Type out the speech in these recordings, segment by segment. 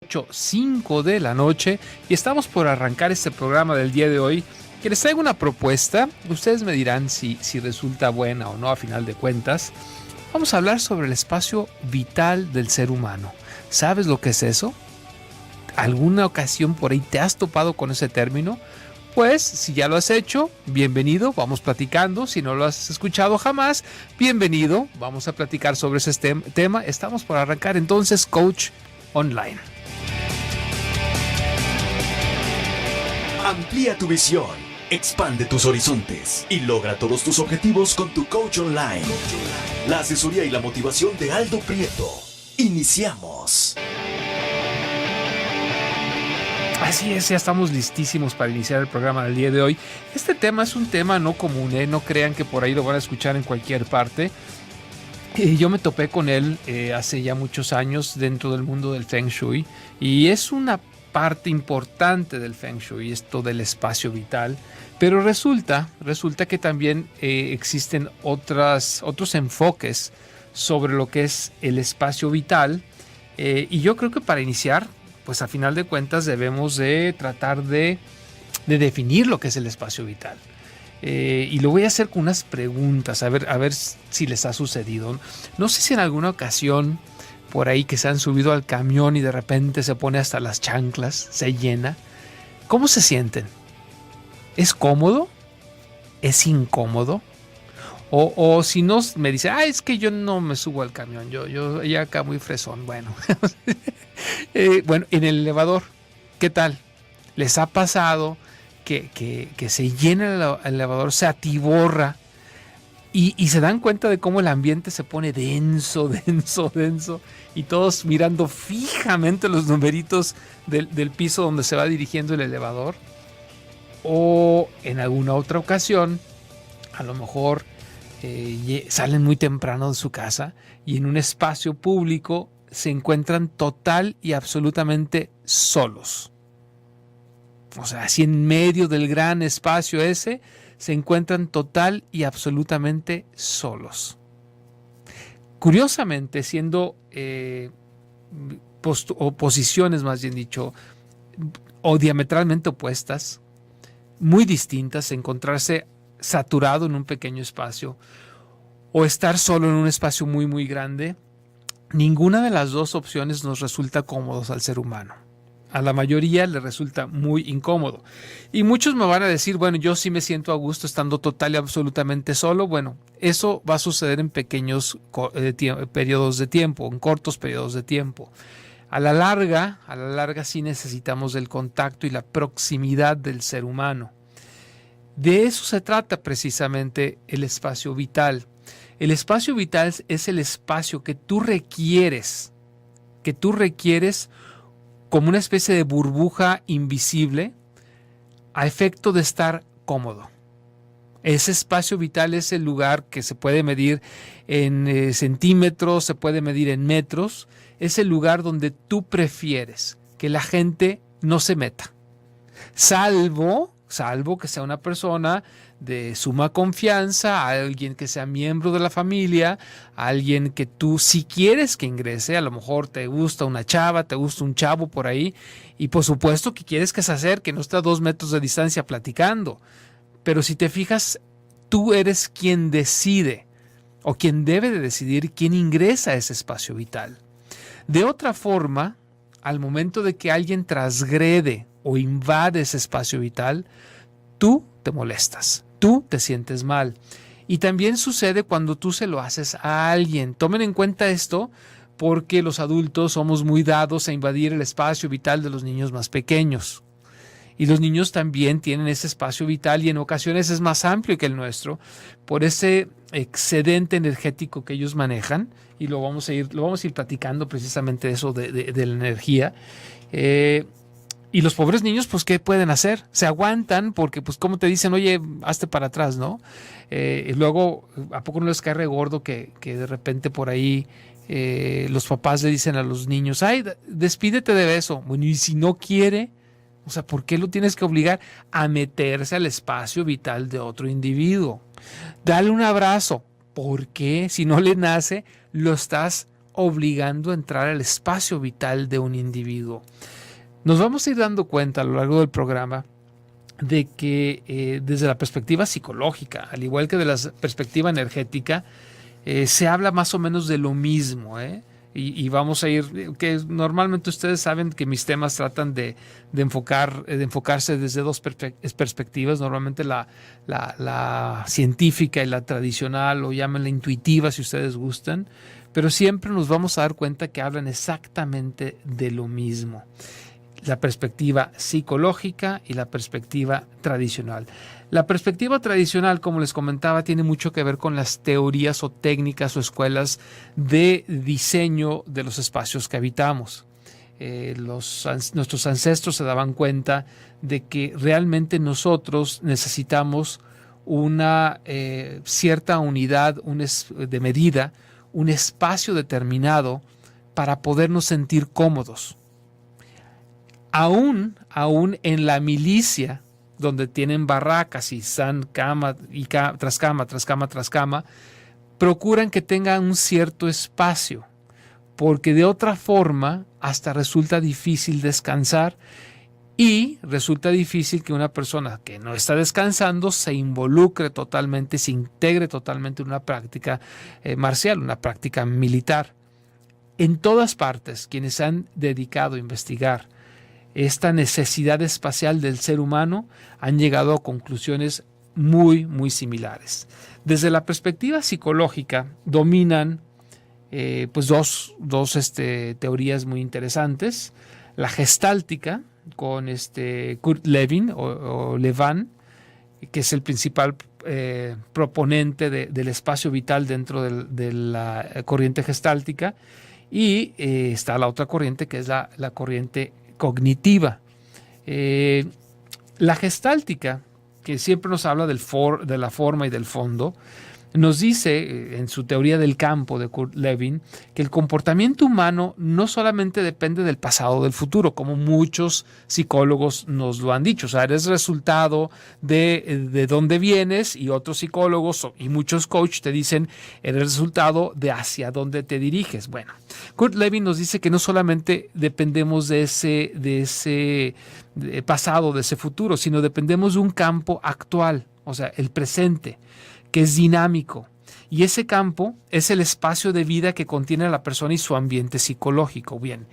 8:05 de la noche y estamos por arrancar este programa del día de hoy, que les traigo una propuesta. Ustedes me dirán si resulta buena o no a final de cuentas. Vamos a hablar sobre el espacio vital del ser humano. ¿Sabes lo que es eso? ¿Alguna ocasión por ahí te has topado con ese término? Pues si ya lo has hecho, bienvenido, vamos platicando. Si no lo has escuchado jamás, bienvenido, vamos a platicar sobre ese tema. Estamos por arrancar entonces Coach Online. Amplía tu visión, expande tus horizontes y logra todos tus objetivos con tu Coach Online. La asesoría y la motivación de Aldo Prieto. Iniciamos. Así es, ya estamos listísimos para iniciar el programa del día de hoy. Este tema es un tema no común, no crean que por ahí lo van a escuchar en cualquier parte. Yo me topé con él hace ya muchos años dentro del mundo del Feng Shui y es una parte importante del Feng Shui, esto del espacio vital, pero resulta que también existen otros enfoques sobre lo que es el espacio vital, y yo creo que para iniciar, pues a final de cuentas debemos de tratar de definir lo que es el espacio vital. Y lo voy a hacer con unas preguntas, a ver si les ha sucedido. No sé si en alguna ocasión por ahí que se han subido al camión y de repente se pone hasta las chanclas, se llena. ¿Cómo se sienten? ¿Es cómodo? ¿Es incómodo? O si no, me dice, es que yo no me subo al camión, yo ya acá muy fresón. Bueno, bueno, en el elevador, ¿qué tal? ¿Les ha pasado que se llena el elevador, se atiborra y se dan cuenta de cómo el ambiente se pone denso y todos mirando fijamente los numeritos del piso donde se va dirigiendo el elevador? O en alguna otra ocasión, a lo mejor salen muy temprano de su casa y en un espacio público se encuentran total y absolutamente solos. O sea, así en medio del gran espacio ese, se encuentran total y absolutamente solos. Curiosamente, siendo posiciones, más bien dicho, o diametralmente opuestas, muy distintas, encontrarse saturado en un pequeño espacio o estar solo en un espacio muy, muy grande, ninguna de las dos opciones nos resulta cómodos al ser humano. A la mayoría le resulta muy incómodo. Y muchos me van a decir, bueno, yo sí me siento a gusto estando total y absolutamente solo. Bueno, eso va a suceder en pequeños periodos de tiempo, en cortos periodos de tiempo. A la larga sí necesitamos del contacto y la proximidad del ser humano. De eso se trata precisamente el espacio vital. El espacio vital es el espacio que tú requieres como una especie de burbuja invisible a efecto de estar cómodo. Ese espacio vital es el lugar que se puede medir en centímetros, se puede medir en metros. Es el lugar donde tú prefieres que la gente no se meta. Salvo que sea una persona de suma confianza, alguien que sea miembro de la familia, alguien que tú si quieres que ingrese, a lo mejor te gusta una chava, te gusta un chavo por ahí, y por supuesto que quieres que se acerque, no esté a 2 metros de distancia platicando. Pero si te fijas, tú eres quien decide o quien debe de decidir quién ingresa a ese espacio vital. De otra forma, al momento de que alguien transgrede o invade ese espacio vital, tú te molestas, tú te sientes mal. Y también sucede cuando tú se lo haces a alguien. Tomen en cuenta esto porque los adultos somos muy dados a invadir el espacio vital de los niños más pequeños. Y los niños también tienen ese espacio vital y en ocasiones es más amplio que el nuestro por ese excedente energético que ellos manejan, y lo vamos a ir platicando precisamente eso de la energía. Y los pobres niños, pues, ¿qué pueden hacer? Se aguantan porque, pues, como te dicen, oye, hazte para atrás, ¿no? Y luego, ¿a poco no les cae re gordo que de repente por ahí los papás le dicen a los niños, despídete de beso? Bueno, y si no quiere, o sea, ¿por qué lo tienes que obligar a meterse al espacio vital de otro individuo? Dale un abrazo. ¿Por qué? Si no le nace, lo estás obligando a entrar al espacio vital de un individuo. Nos vamos a ir dando cuenta a lo largo del programa de que desde la perspectiva psicológica, al igual que de la perspectiva energética, se habla más o menos de lo mismo, y vamos a ir, que normalmente ustedes saben que mis temas tratan de enfocarse desde dos perspectivas, normalmente la científica y la tradicional, o llámenla intuitiva si ustedes gustan, pero siempre nos vamos a dar cuenta que hablan exactamente de lo mismo. La perspectiva psicológica y la perspectiva tradicional. La perspectiva tradicional, como les comentaba, tiene mucho que ver con las teorías o técnicas o escuelas de diseño de los espacios que habitamos. Nuestros ancestros se daban cuenta de que realmente nosotros necesitamos una cierta unidad de medida, un espacio determinado para podernos sentir cómodos. Aún en la milicia, donde tienen barracas y están cama tras cama, procuran que tengan un cierto espacio, porque de otra forma hasta resulta difícil descansar y resulta difícil que una persona que no está descansando se involucre totalmente, se integre totalmente en una práctica marcial, una práctica militar. En todas partes, quienes se han dedicado a investigar esta necesidad espacial del ser humano han llegado a conclusiones muy, muy similares. Desde la perspectiva psicológica dominan pues dos teorías muy interesantes. La gestáltica con Kurt Lewin o Levan, que es el principal proponente del espacio vital dentro de la corriente gestáltica, y está la otra corriente que es la corriente cognitiva. La gestáltica, que siempre nos habla de la forma y del fondo, nos dice en su teoría del campo de Kurt Lewin que el comportamiento humano no solamente depende del pasado o del futuro, como muchos psicólogos nos lo han dicho. O sea, eres resultado de dónde vienes, y otros psicólogos y muchos coaches te dicen eres resultado de hacia dónde te diriges. Bueno, Kurt Lewin nos dice que no solamente dependemos de ese pasado, de ese futuro, sino dependemos de un campo actual, o sea, el presente, que es dinámico, y ese campo es el espacio de vida que contiene a la persona y su ambiente psicológico. Bien,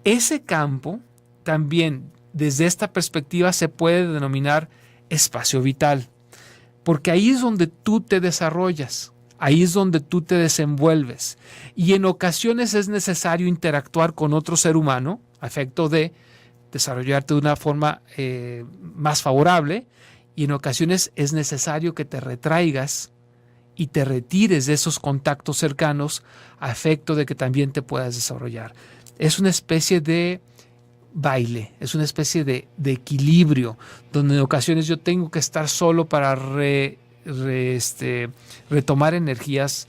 ese campo también desde esta perspectiva se puede denominar espacio vital, porque ahí es donde tú te desarrollas, ahí es donde tú te desenvuelves, y en ocasiones es necesario interactuar con otro ser humano a efecto de desarrollarte de una forma más favorable, y en ocasiones es necesario que te retraigas y te retires de esos contactos cercanos a efecto de que también te puedas desarrollar. Es una especie de baile, es una especie de equilibrio, donde en ocasiones yo tengo que estar solo para retomar energías,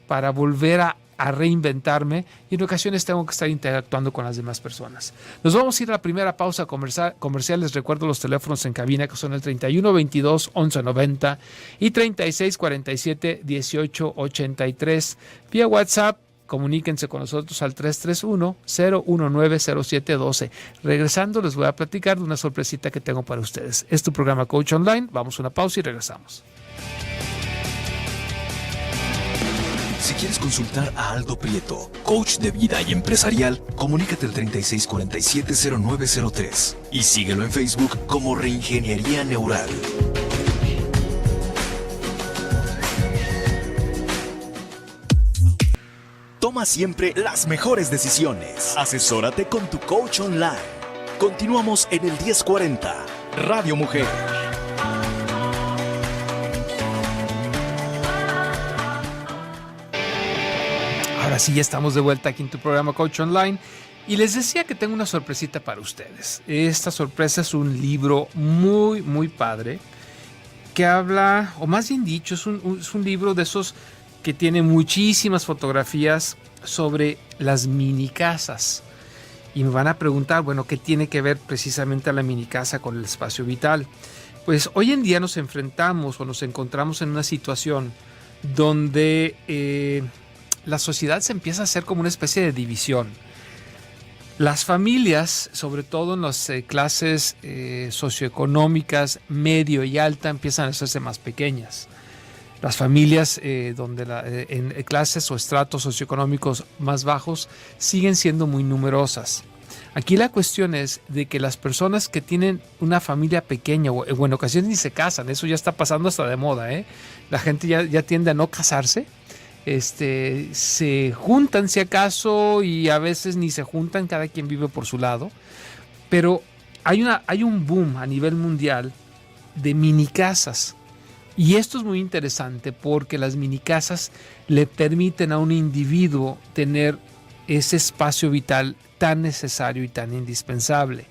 para volver a reinventarme, y en ocasiones tengo que estar interactuando con las demás personas. Nos vamos a ir a la primera pausa comercial. Les recuerdo los teléfonos en cabina, que son el 31 22 11 90 y 36 47 18 83. Vía WhatsApp, comuníquense con nosotros al 331-019-0712. Regresando, les voy a platicar de una sorpresita que tengo para ustedes. Es tu programa Coach Online. Vamos a una pausa y regresamos. Si quieres consultar a Aldo Prieto, coach de vida y empresarial, comunícate al 3647-0903 y síguelo en Facebook como Reingeniería Neural. Toma siempre las mejores decisiones. Asesórate con tu coach online. Continuamos en el 1040, Radio Mujer. Ahora sí, ya estamos de vuelta aquí en tu programa Coach Online, y les decía que tengo una sorpresita para ustedes. Esta sorpresa es un libro muy, muy padre que habla, o más bien dicho, es un libro de esos que tiene muchísimas fotografías sobre las mini casas. Y me van a preguntar, bueno, ¿qué tiene que ver precisamente a la mini casa con el espacio vital? Pues hoy en día nos enfrentamos o nos encontramos en una situación donde la sociedad se empieza a hacer como una especie de división. Las familias, sobre todo en las clases socioeconómicas, medio y alta, empiezan a hacerse más pequeñas. Las familias en clases o estratos socioeconómicos más bajos siguen siendo muy numerosas. Aquí la cuestión es de que las personas que tienen una familia pequeña o en ocasiones ni se casan, eso ya está pasando hasta de moda, la gente ya tiende a no casarse, se juntan si acaso y a veces ni se juntan, cada quien vive por su lado, pero hay un boom a nivel mundial de mini casas. Y esto es muy interesante porque las mini casas le permiten a un individuo tener ese espacio vital tan necesario y tan indispensable.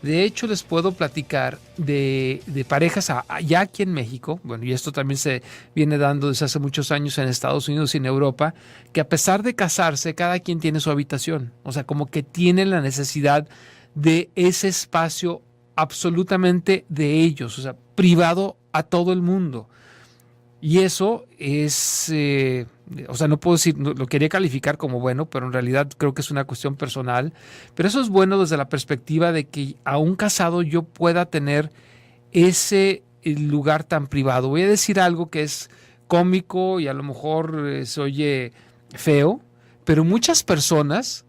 De hecho, les puedo platicar de parejas ya aquí en México, bueno, y esto también se viene dando desde hace muchos años en Estados Unidos y en Europa, que a pesar de casarse, cada quien tiene su habitación. O sea, como que tienen la necesidad de ese espacio absolutamente de ellos, o sea, privado a todo el mundo. Y eso es, o sea, no puedo decir, lo quería calificar como bueno, pero en realidad creo que es una cuestión personal. Pero eso es bueno desde la perspectiva de que aún casado yo pueda tener ese lugar tan privado. Voy a decir algo que es cómico y a lo mejor se oye feo, pero muchas personas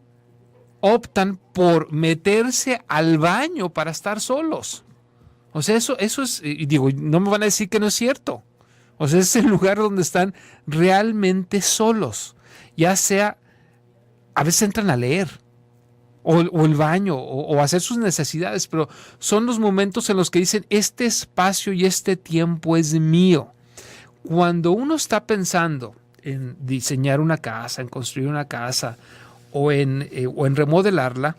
optan por meterse al baño para estar solos. O sea, eso es, y digo, no me van a decir que no es cierto. O sea, es el lugar donde están realmente solos. Ya sea, a veces entran a leer, o el baño, o hacer sus necesidades, pero son los momentos en los que dicen, este espacio y este tiempo es mío. Cuando uno está pensando en diseñar una casa, en construir una casa, o en remodelarla,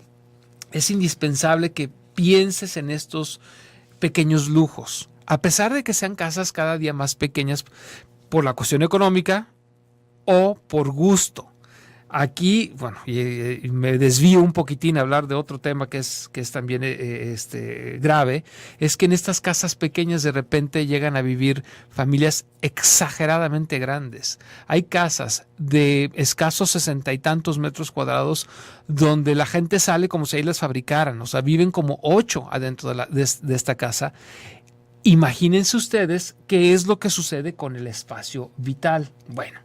es indispensable que pienses en estos pequeños lujos. A pesar de que sean casas cada día más pequeñas por la cuestión económica o por gusto. Aquí, bueno, y me desvío un poquitín a hablar de otro tema que es también grave, es que en estas casas pequeñas de repente llegan a vivir familias exageradamente grandes. Hay casas de escasos 60 y tantos metros cuadrados donde la gente sale como si ahí las fabricaran, o sea, viven como 8 adentro de esta casa. Imagínense ustedes qué es lo que sucede con el espacio vital. Bueno,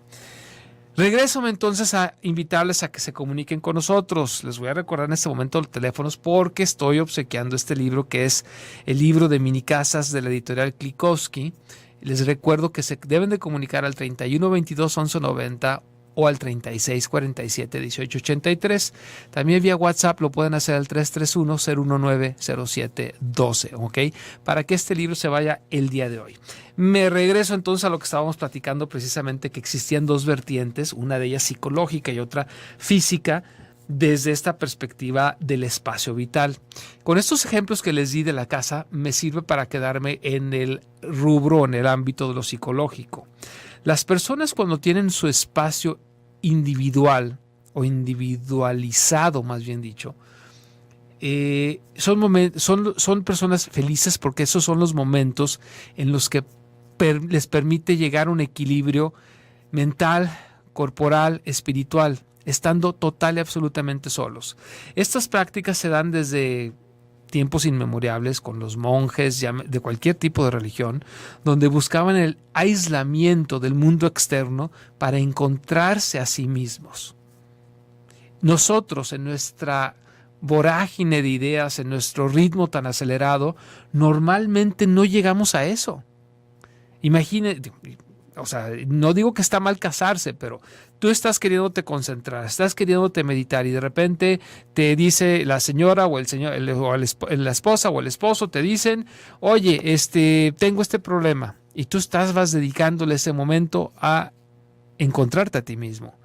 regreso entonces a invitarles a que se comuniquen con nosotros. Les voy a recordar en este momento los teléfonos porque estoy obsequiando este libro que es el libro de mini casas de la editorial Klykowski. Les recuerdo que se deben de comunicar al 31 22 11 90 o al 36 47 18 83. También vía WhatsApp lo pueden hacer al 331 019 07 12, ¿ok? Para que este libro se vaya el día de hoy. Me regreso entonces a lo que estábamos platicando precisamente, que existían dos vertientes, una de ellas psicológica y otra física, desde esta perspectiva del espacio vital. Con estos ejemplos que les di de la casa, me sirve para quedarme en el rubro, en el ámbito de lo psicológico. Las personas cuando tienen su espacio individual o individualizado, más bien dicho, son personas felices porque esos son los momentos en los que les permite llegar a un equilibrio mental, corporal, espiritual, estando total y absolutamente solos. Estas prácticas se dan desde tiempos inmemorables con los monjes de cualquier tipo de religión, donde buscaban el aislamiento del mundo externo para encontrarse a sí mismos. Nosotros, en nuestra vorágine de ideas, en nuestro ritmo tan acelerado, normalmente no llegamos a eso. Imagínate, o sea, no digo que está mal casarse, pero tú estás queriéndote concentrar, estás queriéndote meditar y de repente te dice la señora o el señor, la esposa o el esposo te dicen, oye, tengo este problema, y tú vas dedicándole ese momento a encontrarte a ti mismo.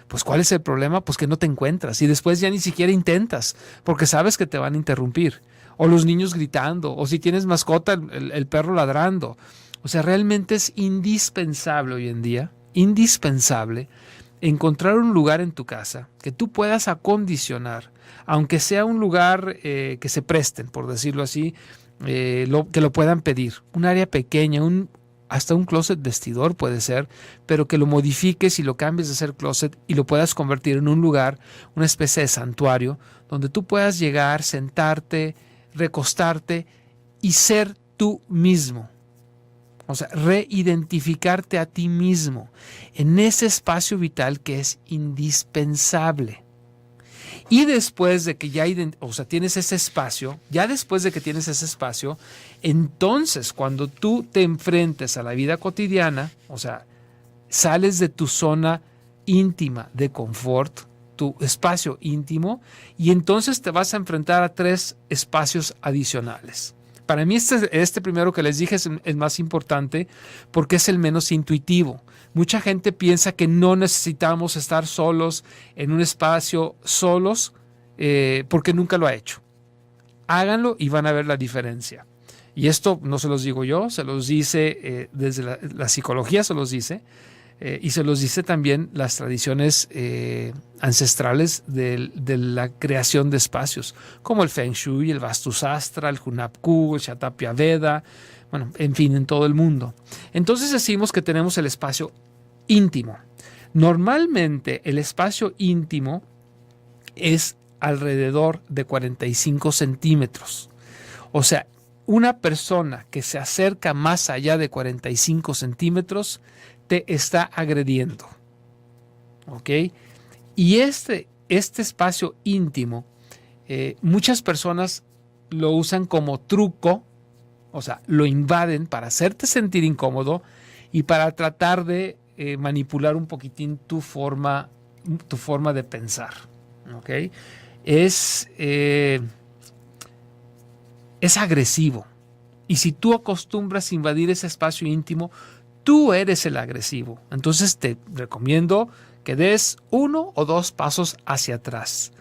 Pues ¿cuál es el problema? Pues que no te encuentras y después ya ni siquiera intentas porque sabes que te van a interrumpir. O los niños gritando, o si tienes mascota, el perro ladrando. O sea, realmente es indispensable hoy en día, indispensable, encontrar un lugar en tu casa que tú puedas acondicionar, aunque sea un lugar que se presten, por decirlo así, que lo puedan pedir. Un área pequeña, un hasta un closet vestidor puede ser, pero que lo modifiques y lo cambies de ser closet y lo puedas convertir en un lugar, una especie de santuario, donde tú puedas llegar, sentarte, recostarte y ser tú mismo. O sea, reidentificarte a ti mismo en ese espacio vital que es indispensable. Y después de que ya tienes ese espacio, ya después de que tienes ese espacio, entonces cuando tú te enfrentes a la vida cotidiana, o sea, sales de tu zona íntima de confort, tu espacio íntimo, y entonces te vas a enfrentar a 3 espacios adicionales. Para mí este primero que les dije es el más importante porque es el menos intuitivo. Mucha gente piensa que no necesitamos estar solos en un espacio solos porque nunca lo ha hecho. Háganlo y van a ver la diferencia. Y esto no se los digo yo, se los dice desde la psicología, se los dice. Y se los dice también las tradiciones ancestrales de la creación de espacios, como el Feng Shui, el Vastu Sastra, el Hunapku, el Shatapya Veda, bueno, en fin, en todo el mundo. Entonces decimos que tenemos el espacio íntimo. Normalmente el espacio íntimo es alrededor de 45 centímetros. O sea, una persona que se acerca más allá de 45 centímetros te está agrediendo. ¿Ok? Y este espacio íntimo, muchas personas lo usan como truco, o sea, lo invaden para hacerte sentir incómodo y para tratar de manipular un poquitín tu forma de pensar. ¿Ok? Es agresivo. Y si tú acostumbras a invadir ese espacio íntimo, tú eres el agresivo. Entonces te recomiendo que des 1 o 2 pasos hacia atrás.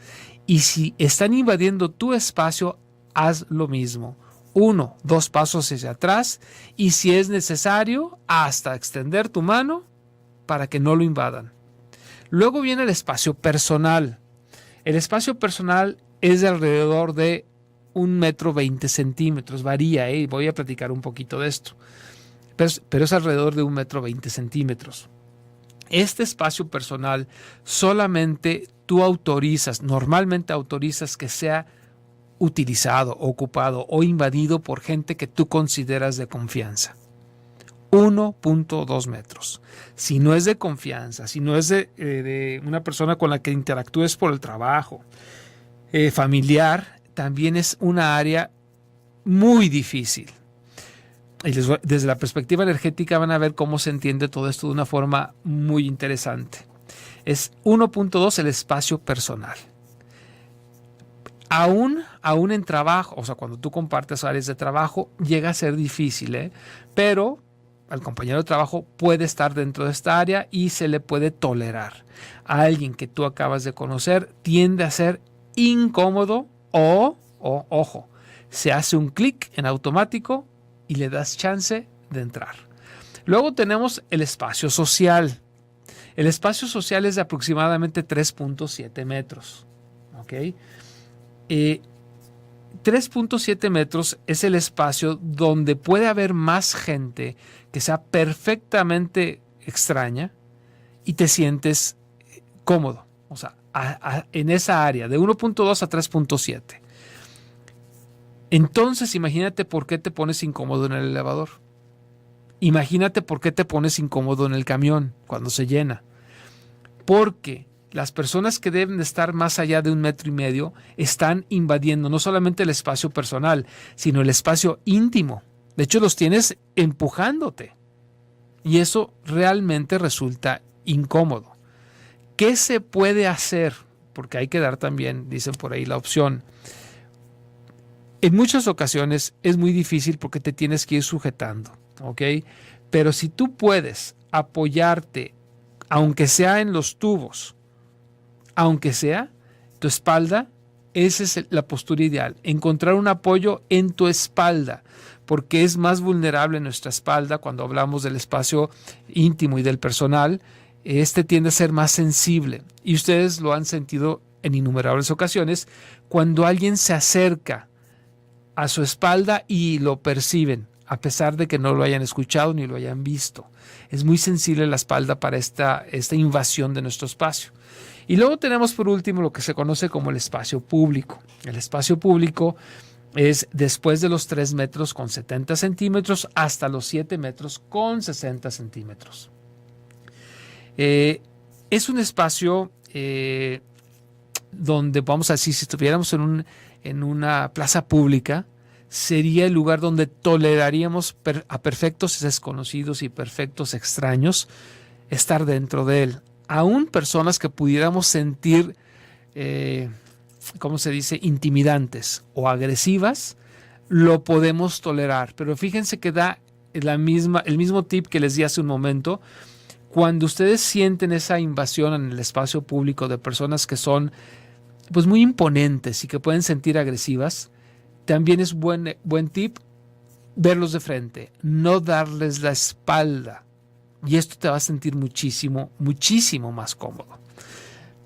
Y si están invadiendo tu espacio, haz lo mismo. 1, 2 pasos hacia atrás y si es necesario, hasta extender tu mano para que no lo invadan. Luego viene el espacio personal. El espacio personal es de alrededor de 1,20 m. Varía, y voy a platicar un poquito de esto. Pero es alrededor de 1,20 m. Este espacio personal solamente tú normalmente autorizas que sea utilizado, ocupado o invadido por gente que tú consideras de confianza. 1,2 metros. Si no es de confianza, si no es de una persona con la que interactúes por el trabajo, familiar, también es una área muy difícil. Y desde la perspectiva energética van a ver cómo se entiende todo esto de una forma muy interesante. Es 1,2 el espacio personal. Aún en trabajo, o sea, cuando tú compartes áreas de trabajo, llega a ser difícil, pero al compañero de trabajo puede estar dentro de esta área y se le puede tolerar. A alguien que tú acabas de conocer tiende a ser incómodo o ojo, se hace un clic en automático y le das chance de entrar. Luego tenemos el espacio social. El espacio social es de aproximadamente 3,7 metros. ¿Ok? 3,7 metros es el espacio donde puede haber más gente que sea perfectamente extraña y te sientes cómodo. O sea, en esa área de 1,2 a 3,7. Entonces, imagínate por qué te pones incómodo en el elevador. Imagínate por qué te pones incómodo en el camión cuando se llena. Porque las personas que deben de estar más allá de 1,5 metros están invadiendo no solamente el espacio personal, sino el espacio íntimo. De hecho, los tienes empujándote. Y eso realmente resulta incómodo. ¿Qué se puede hacer? Porque hay que dar también, dicen por ahí, la opción. En muchas ocasiones es muy difícil porque te tienes que ir sujetando, ¿ok? Pero si tú puedes apoyarte, aunque sea en los tubos, aunque sea tu espalda, esa es la postura ideal. Encontrar un apoyo en tu espalda, porque es más vulnerable nuestra espalda cuando hablamos del espacio íntimo y del personal. Tiende a ser más sensible y ustedes lo han sentido en innumerables ocasiones cuando alguien se acerca a su espalda y lo perciben. a pesar de que no lo hayan escuchado ni lo hayan visto. Es muy sensible la espalda para esta invasión de nuestro espacio. Y luego tenemos por último lo que se conoce como el espacio público. El espacio público es después de los 3 metros con 70 centímetros hasta los 7 metros con 60 centímetros. Es un espacio donde, vamos a decir, si estuviéramos en una plaza pública, sería el lugar donde toleraríamos a perfectos desconocidos y perfectos extraños estar dentro de él. Aún personas que pudiéramos sentir, ¿cómo se dice?, intimidantes o agresivas, lo podemos tolerar. Pero fíjense que da el mismo tip que les di hace un momento. Cuando ustedes sienten esa invasión en el espacio público de personas que son pues muy imponentes y que pueden sentir agresivas, también es buen tip verlos de frente, no darles la espalda. Y esto te va a sentir muchísimo, muchísimo más cómodo.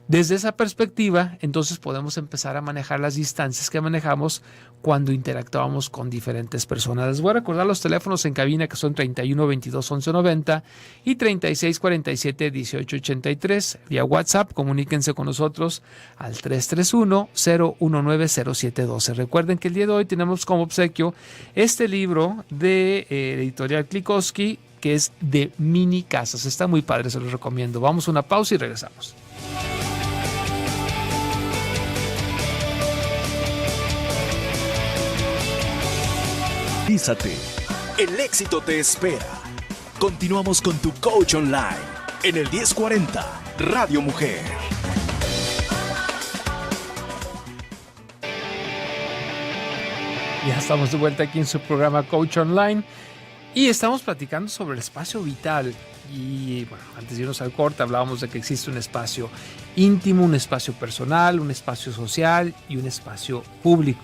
Desde esa perspectiva, entonces podemos empezar a manejar las distancias que manejamos cuando interactuamos con diferentes personas. Les voy a recordar los teléfonos en cabina que son 31 22 11 90 y 36 47 18 83. Vía WhatsApp, comuníquense con nosotros al 331 019 0712. Recuerden que el día de hoy tenemos como obsequio este libro de editorial Klikoski, que es de mini casas. Está muy padre, se los recomiendo. Vamos a una pausa y regresamos. El éxito te espera. Continuamos con tu coach online en el 1040 Radio Mujer. Ya estamos de vuelta aquí en su programa Coach Online y estamos platicando sobre el espacio vital. Y bueno, antes de irnos al corte hablábamos de que existe un espacio íntimo, un espacio personal, un espacio social y un espacio público.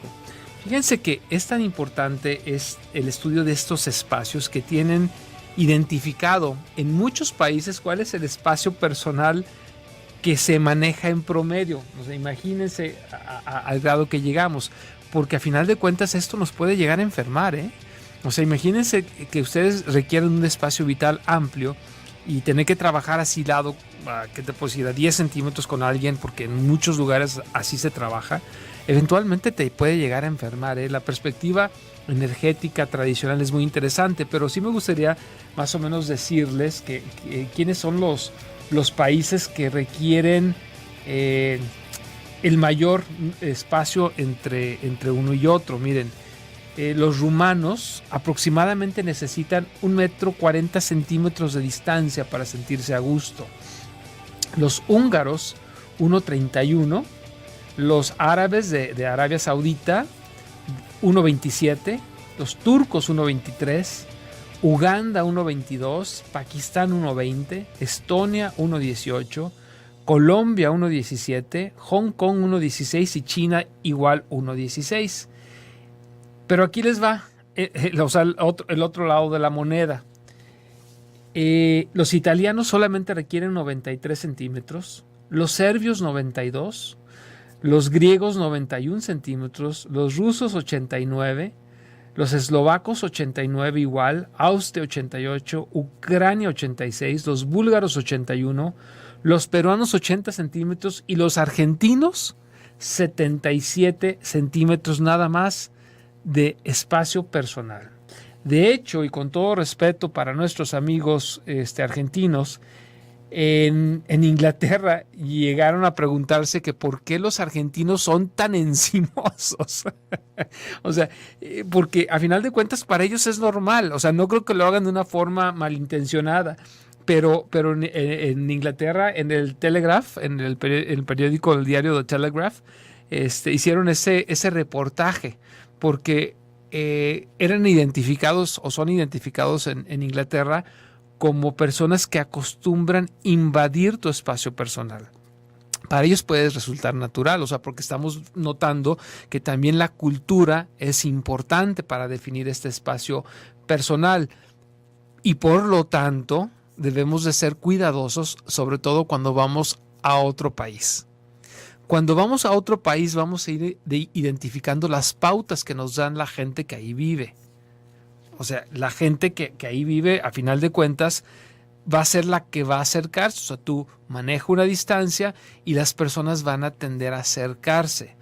Fíjense que es tan importante es el estudio de estos espacios que tienen identificado en muchos países cuál es el espacio personal que se maneja en promedio. O sea, imagínense al grado que llegamos, porque a final de cuentas esto nos puede llegar a enfermar, ¿eh? O sea, imagínense que ustedes requieren un espacio vital amplio y tener que trabajar asilado, ¿qué te puedo decir?, a 10 centímetros con alguien, porque en muchos lugares así se trabaja. Eventualmente te puede llegar a enfermar, ¿eh? La perspectiva energética tradicional es muy interesante, pero sí me gustaría más o menos decirles que quiénes son los países que requieren el mayor espacio entre uno y otro. Miren, los rumanos aproximadamente necesitan 1,40 metros de distancia para sentirse a gusto. Los húngaros, 1,31. Los árabes de Arabia Saudita, 1,27. Los turcos, 1,23. Uganda, 1,22. Pakistán, 1,20. Estonia, 1,18. Colombia, 1,17. Hong Kong, 1,16. Y China, igual, 1,16. Pero aquí les va el otro lado de la moneda. Los italianos solamente requieren 93 centímetros. Los serbios, 92. Los griegos 91 centímetros, los rusos 89, los eslovacos 89 igual, Austria 88, Ucrania 86, los búlgaros 81, los peruanos 80 centímetros y los argentinos 77 centímetros nada más de espacio personal. De hecho, y con todo respeto para nuestros amigos argentinos, en Inglaterra llegaron a preguntarse que por qué los argentinos son tan encimosos. O sea, porque a final de cuentas para ellos es normal. O sea, no creo que lo hagan de una forma malintencionada. Pero en Inglaterra, en el Telegraph, en el periódico, el diario The Telegraph, hicieron ese reportaje porque eran identificados o son identificados en Inglaterra como personas que acostumbran invadir tu espacio personal. Para ellos puede resultar natural, o sea, porque estamos notando que también la cultura es importante para definir este espacio personal y por lo tanto debemos de ser cuidadosos, sobre todo cuando vamos a otro país. Cuando vamos a otro país vamos a ir identificando las pautas que nos dan la gente que ahí vive. O sea, la gente que ahí vive, a final de cuentas, va a ser la que va a acercarse. O sea, tú manejas una distancia y las personas van a tender a acercarse.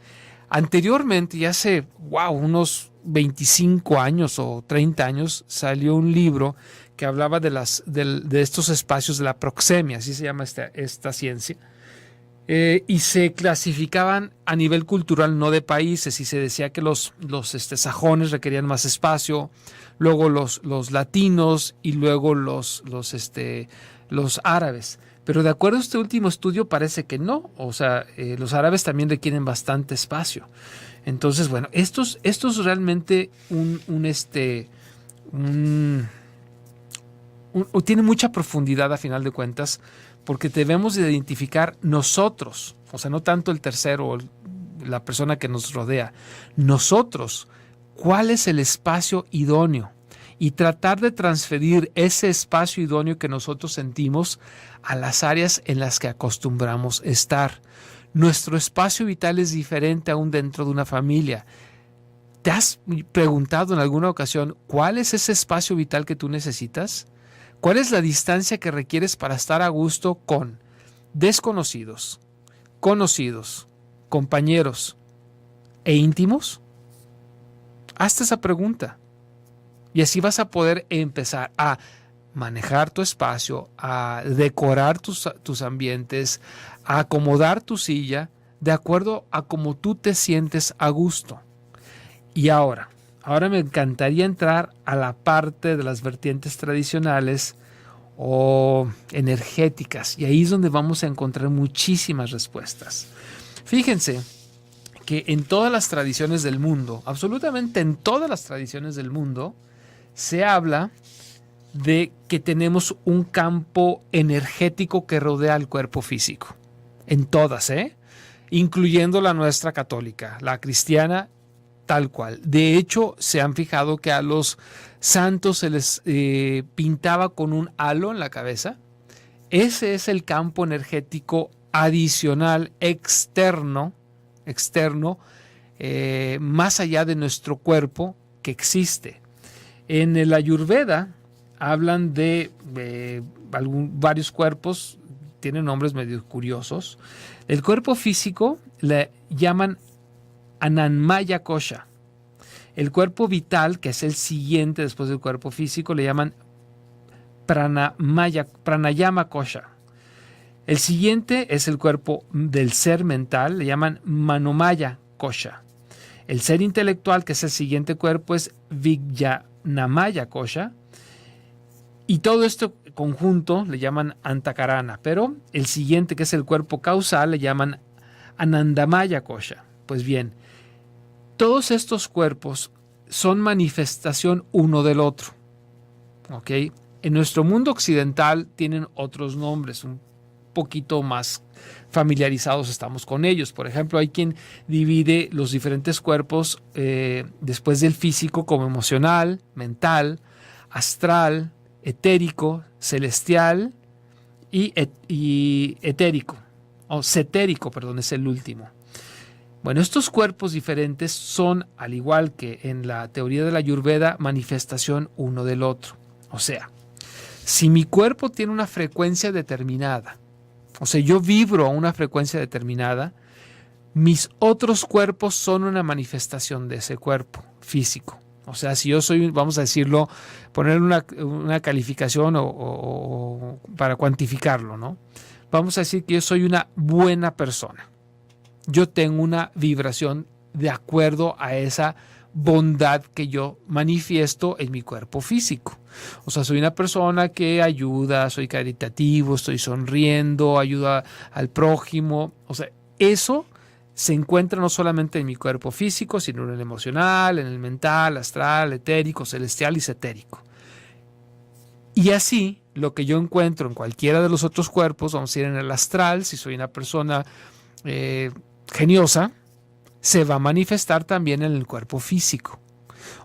Anteriormente, ya hace, unos 25 años o 30 años, salió un libro que hablaba de estos espacios de la proxemia, así se llama esta ciencia. Y se clasificaban a nivel cultural, no de países, y se decía que los sajones requerían más espacio, luego los latinos y luego los árabes. Pero de acuerdo a este último estudio parece que no, o sea, los árabes también requieren bastante espacio. Entonces, bueno, esto es realmente tiene mucha profundidad a final de cuentas, porque debemos de identificar nosotros, o sea, no tanto el tercero o la persona que nos rodea, nosotros, cuál es el espacio idóneo y tratar de transferir ese espacio idóneo que nosotros sentimos a las áreas en las que acostumbramos estar. Nuestro espacio vital es diferente aún dentro de una familia. ¿Te has preguntado en alguna ocasión cuál es ese espacio vital que tú necesitas? ¿Cuál es la distancia que requieres para estar a gusto con desconocidos, conocidos, compañeros e íntimos? Hazte esa pregunta y así vas a poder empezar a manejar tu espacio, a decorar tus ambientes, a acomodar tu silla de acuerdo a cómo tú te sientes a gusto. Y ahora me encantaría entrar a la parte de las vertientes tradicionales o energéticas, y ahí es donde vamos a encontrar muchísimas respuestas. Fíjense que en todas las tradiciones del mundo, absolutamente en todas las tradiciones del mundo, se habla de que tenemos un campo energético que rodea al cuerpo físico. En todas, incluyendo la nuestra católica, la cristiana, tal cual. De hecho, se han fijado que a los santos se les pintaba con un halo en la cabeza. Ese es el campo energético adicional externo, más allá de nuestro cuerpo, que existe. En el Ayurveda hablan de varios cuerpos, tienen nombres medio curiosos. El cuerpo físico le llaman Anandamaya Kosha. El cuerpo vital, que es el siguiente después del cuerpo físico, le llaman Pranayama Kosha. El siguiente es el cuerpo del ser mental, le llaman Manomaya Kosha. El ser intelectual, que es el siguiente cuerpo, es Vijnanamaya Kosha. Y todo esto conjunto le llaman Antakarana. Pero el siguiente, que es el cuerpo causal, le llaman Anandamaya Kosha. Pues bien, todos estos cuerpos son manifestación uno del otro. ¿Ok? En nuestro mundo occidental tienen otros nombres, un poquito más familiarizados estamos con ellos. Por ejemplo, hay quien divide los diferentes cuerpos después del físico como emocional, mental, astral, etérico, celestial y etérico, o cetérico, perdón, es el último. Bueno, estos cuerpos diferentes son, al igual que en la teoría de la Ayurveda, manifestación uno del otro. O sea, si mi cuerpo tiene una frecuencia determinada, o sea, yo vibro a una frecuencia determinada, mis otros cuerpos son una manifestación de ese cuerpo físico. O sea, si yo soy, vamos a decirlo, poner una calificación o para cuantificarlo, ¿no? Vamos a decir que yo soy una buena persona. Yo tengo una vibración de acuerdo a esa bondad que yo manifiesto en mi cuerpo físico. O sea, soy una persona que ayuda, soy caritativo, estoy sonriendo, ayuda al prójimo. O sea, eso se encuentra no solamente en mi cuerpo físico, sino en el emocional, en el mental, astral, etérico, celestial y cetérico. Y así, lo que yo encuentro en cualquiera de los otros cuerpos, vamos a ir en el astral, si soy una persona geniosa, se va a manifestar también en el cuerpo físico.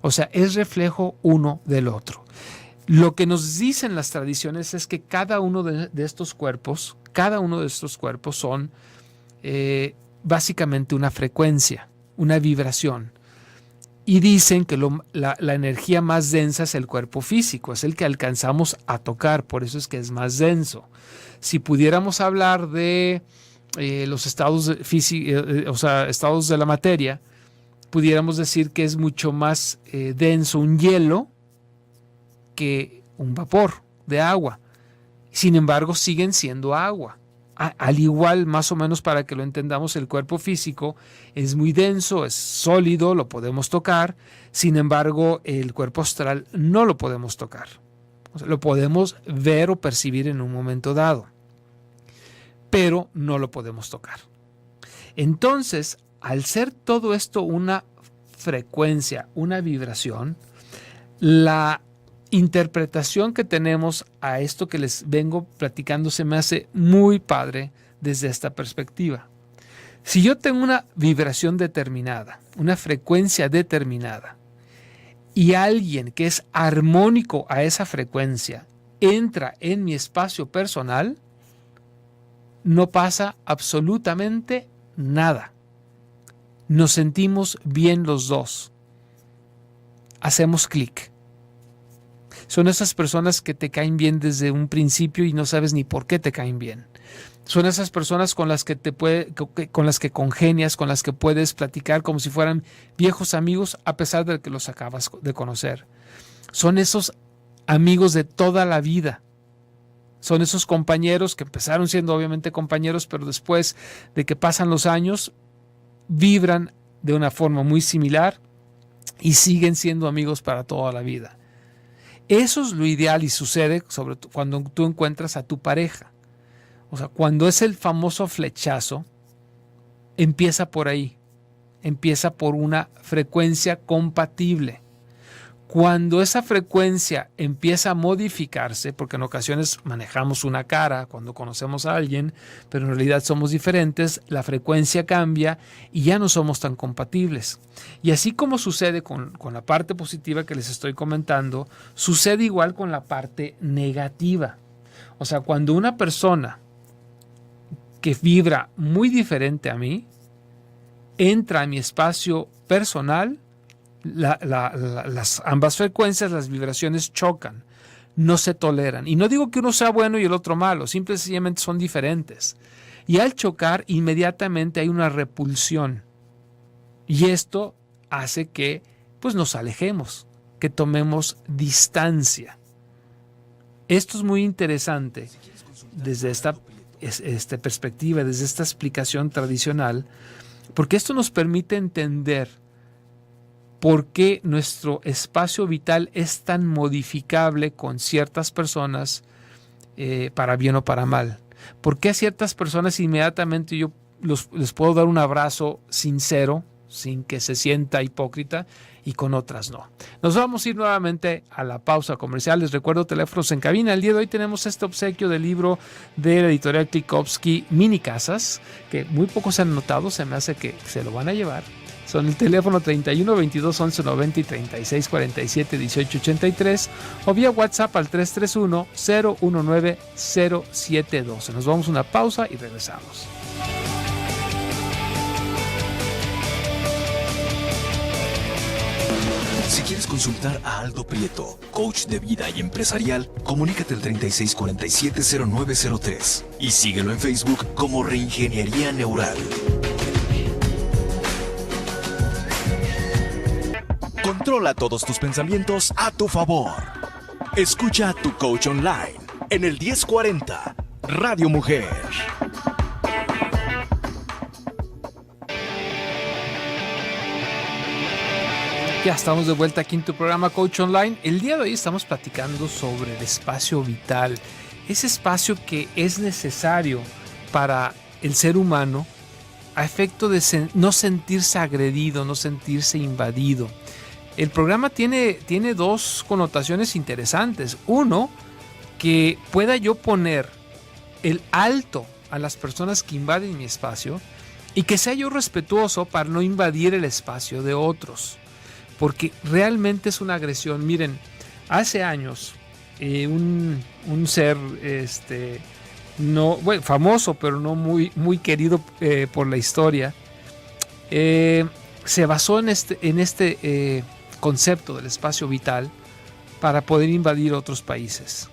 O sea, es reflejo uno del otro. Lo que nos dicen las tradiciones es que cada uno de estos cuerpos son básicamente una frecuencia, una vibración. Y dicen que la energía más densa es el cuerpo físico, es el que alcanzamos a tocar, por eso es que es más denso. Si pudiéramos hablar de los estados estados de la materia, pudiéramos decir que es mucho más denso un hielo que un vapor de agua. Sin embargo, siguen siendo agua. Al igual, más o menos para que lo entendamos, el cuerpo físico es muy denso, es sólido, lo podemos tocar. Sin embargo, el cuerpo astral no lo podemos tocar. O sea, lo podemos ver o percibir en un momento dado, pero no lo podemos tocar. Entonces, al ser todo esto una frecuencia, una vibración, la interpretación que tenemos a esto que les vengo platicando se me hace muy padre desde esta perspectiva. Si yo tengo una vibración determinada, una frecuencia determinada, y alguien que es armónico a esa frecuencia entra en mi espacio personal, no pasa absolutamente nada. Nos sentimos bien los dos. Hacemos clic. Son esas personas que te caen bien desde un principio y no sabes ni por qué te caen bien. Son esas personas con las que con las que congenias, con las que puedes platicar como si fueran viejos amigos a pesar de que los acabas de conocer. Son esos amigos de toda la vida. Son esos compañeros que empezaron siendo obviamente compañeros, pero después de que pasan los años, vibran de una forma muy similar y siguen siendo amigos para toda la vida. Eso es lo ideal y sucede sobre todo cuando tú encuentras a tu pareja. O sea, cuando es el famoso flechazo, empieza por ahí. Empieza por una frecuencia compatible. Cuando esa frecuencia empieza a modificarse, porque en ocasiones manejamos una cara cuando conocemos a alguien, pero en realidad somos diferentes, la frecuencia cambia y ya no somos tan compatibles. Y así como sucede con la parte positiva que les estoy comentando, sucede igual con la parte negativa. O sea, cuando una persona que vibra muy diferente a mí entra a mi espacio personal, las ambas frecuencias, las vibraciones chocan, no se toleran. Y no digo que uno sea bueno y el otro malo, simple y sencillamente son diferentes. Y al chocar, inmediatamente hay una repulsión. Y esto hace que pues, nos alejemos, que tomemos distancia. Esto es muy interesante desde esta perspectiva, desde esta explicación tradicional, porque esto nos permite entender por qué nuestro espacio vital es tan modificable con ciertas personas para bien o para mal. ¿Por qué a ciertas personas inmediatamente yo les puedo dar un abrazo sincero, sin que se sienta hipócrita, y con otras no? Nos vamos a ir nuevamente a la pausa comercial. Les recuerdo teléfonos en cabina. El día de hoy tenemos este obsequio del libro de la editorial Tchaikovsky, Mini Casas, que muy pocos se han notado, se me hace que se lo van a llevar. Son el teléfono 31 22 11 90 y 36 47 18 83 o vía WhatsApp al 331 019 072. Nos vamos a una pausa y regresamos. Si quieres consultar a Aldo Prieto, coach de vida y empresarial, comunícate al 3647-0903 y síguelo en Facebook como Reingeniería Neural. Controla todos tus pensamientos a tu favor. Escucha a tu coach online en el 1040 Radio Mujer. Ya estamos de vuelta aquí en tu programa Coach Online. El día de hoy estamos platicando sobre el espacio vital, ese espacio que es necesario para el ser humano a efecto de no sentirse agredido, no sentirse invadido. El programa tiene dos connotaciones interesantes. Uno, que pueda yo poner el alto a las personas que invaden mi espacio y que sea yo respetuoso para no invadir el espacio de otros. Porque realmente es una agresión. Miren, hace años un ser famoso, pero no muy querido por la historia, se basó en este concepto del espacio vital para poder invadir otros países.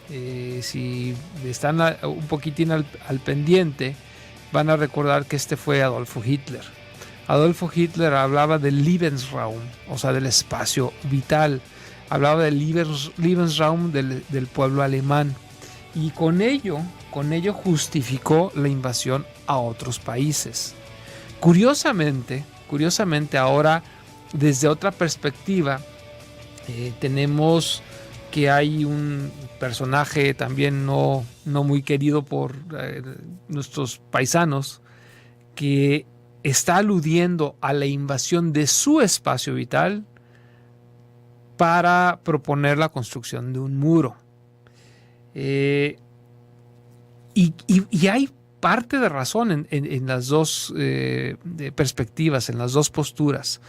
Si están un poquitín al pendiente, van a recordar que este fue Adolfo Hitler. Adolfo Hitler hablaba del Lebensraum, o sea, del espacio vital. Hablaba del Lebensraum del pueblo alemán. Y con ello justificó la invasión a otros países. Curiosamente ahora, desde otra perspectiva, tenemos que hay un personaje también no muy querido por nuestros paisanos, que está aludiendo a la invasión de su espacio vital para proponer la construcción de un muro. Y hay parte de razón en las dos perspectivas, en las dos posturas.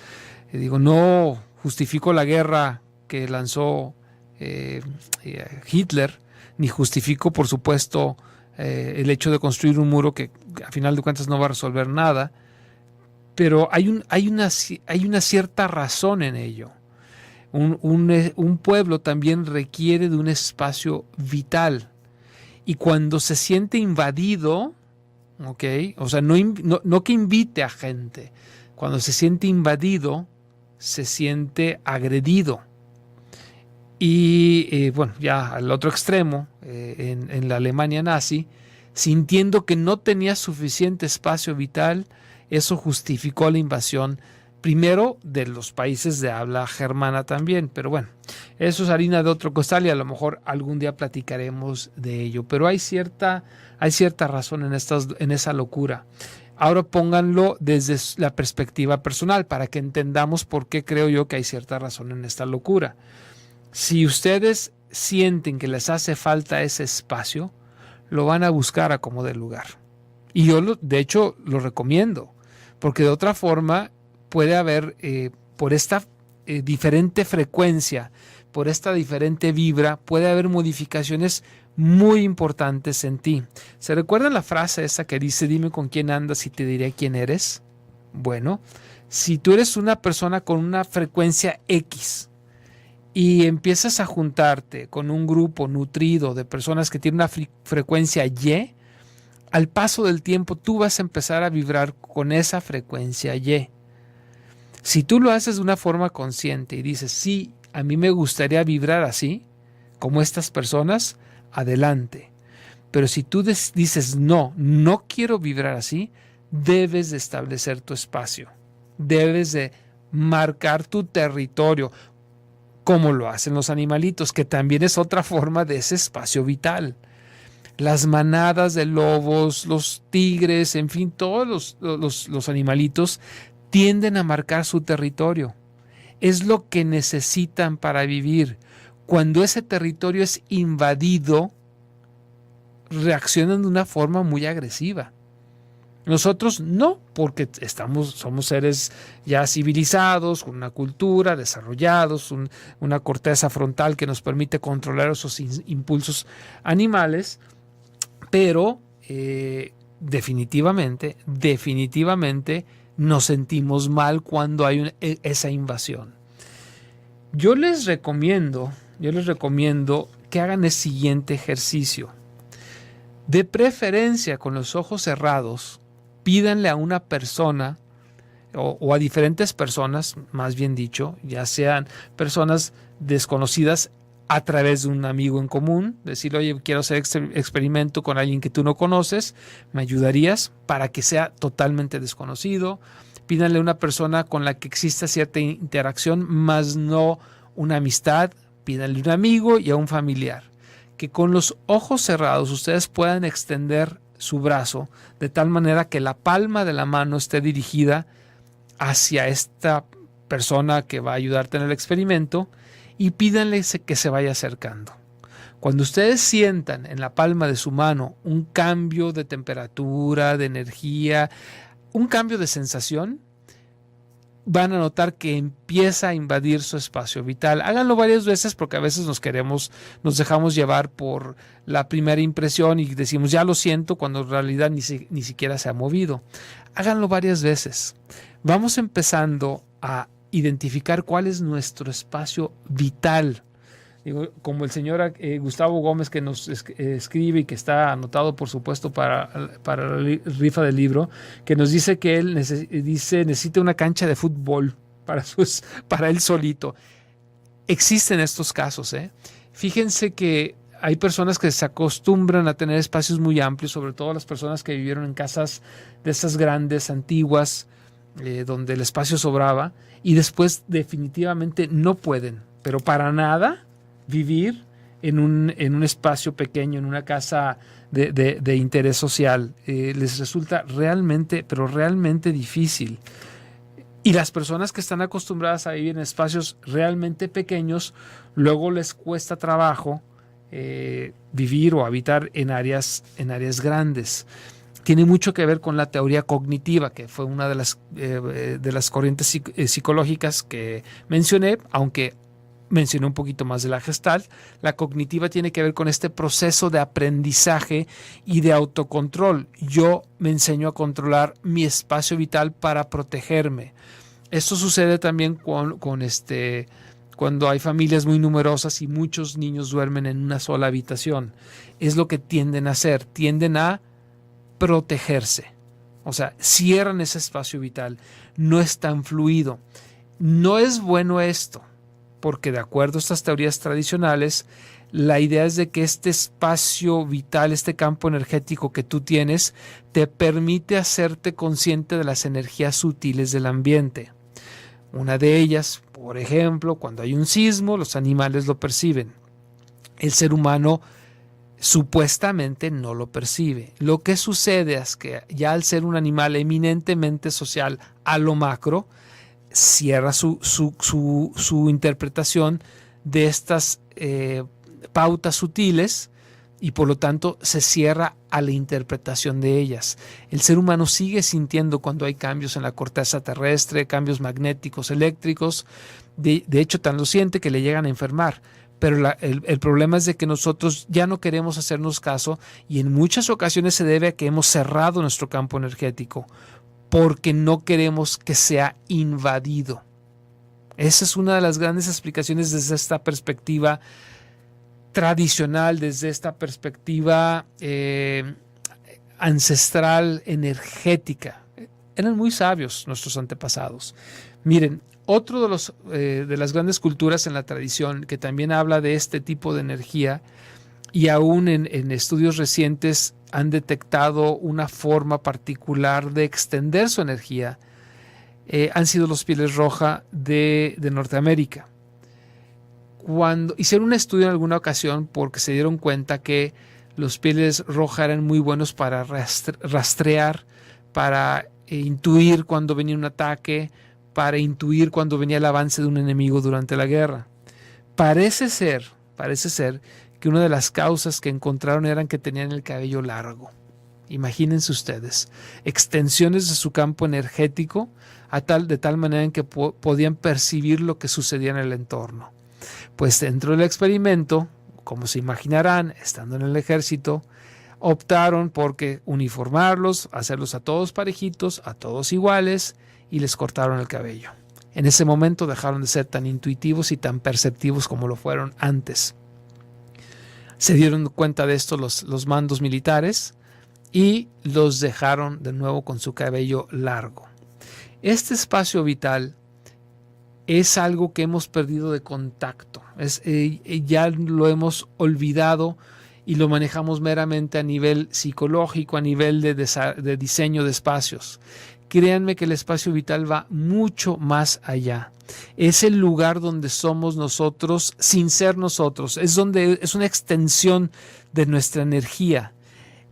No justifico la guerra que lanzó Hitler, ni justifico, por supuesto, el hecho de construir un muro que a final de cuentas no va a resolver nada, pero hay una cierta razón en ello. Un pueblo también requiere de un espacio vital, y cuando se siente invadido, ¿okay? O sea, no que invite a gente, cuando se siente invadido, se siente agredido. Y bueno, ya al otro extremo, en la Alemania nazi, sintiendo que no tenía suficiente espacio vital, eso justificó la invasión, primero de los países de habla germana también, pero bueno, eso es harina de otro costal y a lo mejor algún día platicaremos de ello, pero hay cierta razón en esa locura. Ahora pónganlo desde la perspectiva personal para que entendamos por qué creo yo que hay cierta razón en esta locura. Si ustedes sienten que les hace falta ese espacio, lo van a buscar a como de lugar. Y yo, de hecho, lo recomiendo, porque de otra forma puede haber, por esta diferente frecuencia, por esta diferente vibra, puede haber modificaciones muy importantes en ti. ¿Se recuerdan la frase esa que dice, dime con quién andas y te diré quién eres? Bueno, si tú eres una persona con una frecuencia X, y empiezas a juntarte con un grupo nutrido de personas que tienen una frecuencia Y, al paso del tiempo tú vas a empezar a vibrar con esa frecuencia Y. Si tú lo haces de una forma consciente y dices, sí, a mí me gustaría vibrar así, como estas personas, adelante. Pero si tú dices, no quiero vibrar así, debes de establecer tu espacio. Debes de marcar tu territorio, como lo hacen los animalitos, que también es otra forma de ese espacio vital. Las manadas de lobos, los tigres, en fin, todos los animalitos tienden a marcar su territorio. Es lo que necesitan para vivir. Cuando ese territorio es invadido, reaccionan de una forma muy agresiva. Nosotros no, porque somos seres ya civilizados, con una cultura, desarrollados, una corteza frontal que nos permite controlar esos impulsos animales, pero definitivamente nos sentimos mal cuando hay esa invasión. Yo les recomiendo que hagan el siguiente ejercicio. De preferencia con los ojos cerrados, pídanle a una persona o a diferentes personas, más bien dicho, ya sean personas desconocidas a través de un amigo en común, decirle, oye, quiero hacer experimento con alguien que tú no conoces, ¿me ayudarías? Para que sea totalmente desconocido. Pídanle a una persona con la que exista cierta interacción, más no una amistad. Pídanle a un amigo y a un familiar. Que con los ojos cerrados ustedes puedan extender su brazo de tal manera que la palma de la mano esté dirigida hacia esta persona que va a ayudarte en el experimento y pídanle que se vaya acercando. Cuando ustedes sientan en la palma de su mano un cambio de temperatura, de energía, un cambio de sensación, van a notar que empieza a invadir su espacio vital. Háganlo varias veces porque a veces nos dejamos llevar por la primera impresión y decimos ya lo siento cuando en realidad ni siquiera se ha movido. Háganlo varias veces vamos empezando a identificar cuál es nuestro espacio vital. Digo, como el señor Gustavo Gómez, que nos escribe y que está anotado, por supuesto, para la rifa del libro, que nos dice que él necesita una cancha de fútbol para él solito. Existen estos casos, ¿eh? Fíjense que hay personas que se acostumbran a tener espacios muy amplios, sobre todo las personas que vivieron en casas de esas grandes, antiguas, donde el espacio sobraba, y después definitivamente no pueden, pero para nada, vivir en un espacio pequeño, en una casa de interés social. Les resulta realmente, pero realmente difícil. Y las personas que están acostumbradas a vivir en espacios realmente pequeños, luego les cuesta trabajo vivir o habitar en áreas grandes. Tiene mucho que ver con la teoría cognitiva, que fue una de las corrientes psicológicas que mencioné, aunque mencioné un poquito más de la Gestalt. La cognitiva tiene que ver con este proceso de aprendizaje y de autocontrol. Yo me enseño a controlar mi espacio vital para protegerme. Esto sucede también cuando hay familias muy numerosas y muchos niños duermen en una sola habitación. Es lo que tienden a hacer, tienden a protegerse. O sea, cierran ese espacio vital, no es tan fluido. No es bueno esto, porque de acuerdo a estas teorías tradicionales, la idea es de que este espacio vital, este campo energético que tú tienes, te permite hacerte consciente de las energías sutiles del ambiente. Una de ellas, por ejemplo, cuando hay un sismo, los animales lo perciben. El ser humano supuestamente no lo percibe. Lo que sucede es que ya al ser un animal eminentemente social a lo macro, cierra su interpretación de estas pautas sutiles y por lo tanto se cierra a la interpretación de ellas. El ser humano sigue sintiendo cuando hay cambios en la corteza terrestre, cambios magnéticos, eléctricos. De hecho, tan lo siente que le llegan a enfermar. Pero el problema es de que nosotros ya no queremos hacernos caso y en muchas ocasiones se debe a que hemos cerrado nuestro campo energético porque no queremos que sea invadido. Esa es una de las grandes explicaciones desde esta perspectiva tradicional, desde esta perspectiva ancestral, energética. Eran muy sabios nuestros antepasados. Miren, otro de las grandes culturas en la tradición que también habla de este tipo de energía y aún en estudios recientes han detectado una forma particular de extender su energía, han sido los pieles roja de Norteamérica. Cuando hicieron un estudio en alguna ocasión porque se dieron cuenta que los pieles roja eran muy buenos para rastrear, para intuir cuando venía un ataque, para intuir cuando venía el avance de un enemigo durante la guerra. Parece ser que una de las causas que encontraron eran que tenían el cabello largo. Imagínense ustedes, extensiones de su campo energético de tal manera en que podían percibir lo que sucedía en el entorno. Pues dentro del experimento, como se imaginarán, estando en el ejército, optaron por uniformarlos, hacerlos a todos parejitos, a todos iguales, y les cortaron el cabello. En ese momento dejaron de ser tan intuitivos y tan perceptivos como lo fueron antes. Se dieron cuenta de esto los mandos militares y los dejaron de nuevo con su cabello largo. Este espacio vital es algo que hemos perdido de contacto. Ya lo hemos olvidado y lo manejamos meramente a nivel psicológico, a nivel de diseño de espacios. Créanme que el espacio vital va mucho más allá. Es el lugar donde somos nosotros sin ser nosotros. Es una extensión de nuestra energía.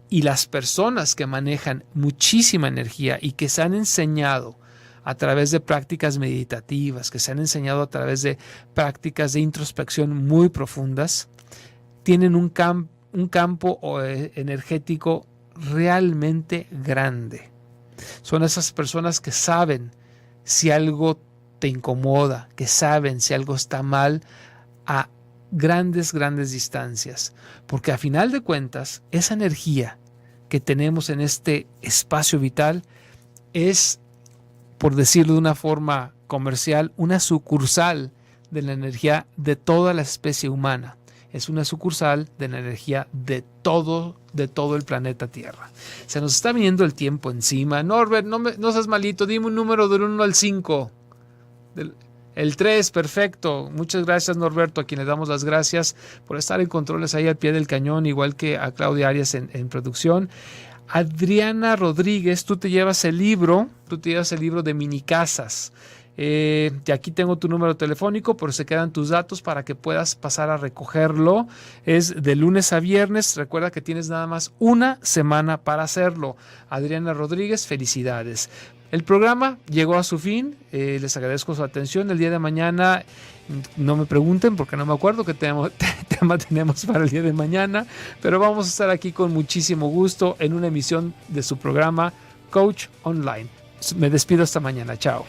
Y las personas que manejan muchísima energía y que se han enseñado a través de prácticas meditativas, que se han enseñado a través de prácticas de introspección muy profundas, tienen un campo energético realmente grande. Son esas personas que saben si algo te incomoda, que saben si algo está mal a grandes distancias. Porque a final de cuentas, esa energía que tenemos en este espacio vital es por decirlo de una forma comercial, una sucursal de la energía de toda la especie humana. Es una sucursal de la energía de todo el planeta Tierra. Se nos está viniendo el tiempo encima. Norbert, no seas malito, dime un número del 1 al 5. El 3, perfecto. Muchas gracias, Norberto, a quien le damos las gracias por estar en controles ahí al pie del cañón, igual que a Claudia Arias en producción. Adriana Rodríguez, tú te llevas el libro de mini casas. Y aquí tengo tu número telefónico, pero se quedan tus datos para que puedas pasar a recogerlo. Es de lunes a viernes. Recuerda que tienes nada más una semana para hacerlo. Adriana Rodríguez, felicidades. El programa llegó a su fin. Les agradezco su atención. El día de mañana, no me pregunten porque no me acuerdo qué tema tenemos para el día de mañana, pero vamos a estar aquí con muchísimo gusto en una emisión de su programa Coach Online. Me despido hasta mañana. Chao.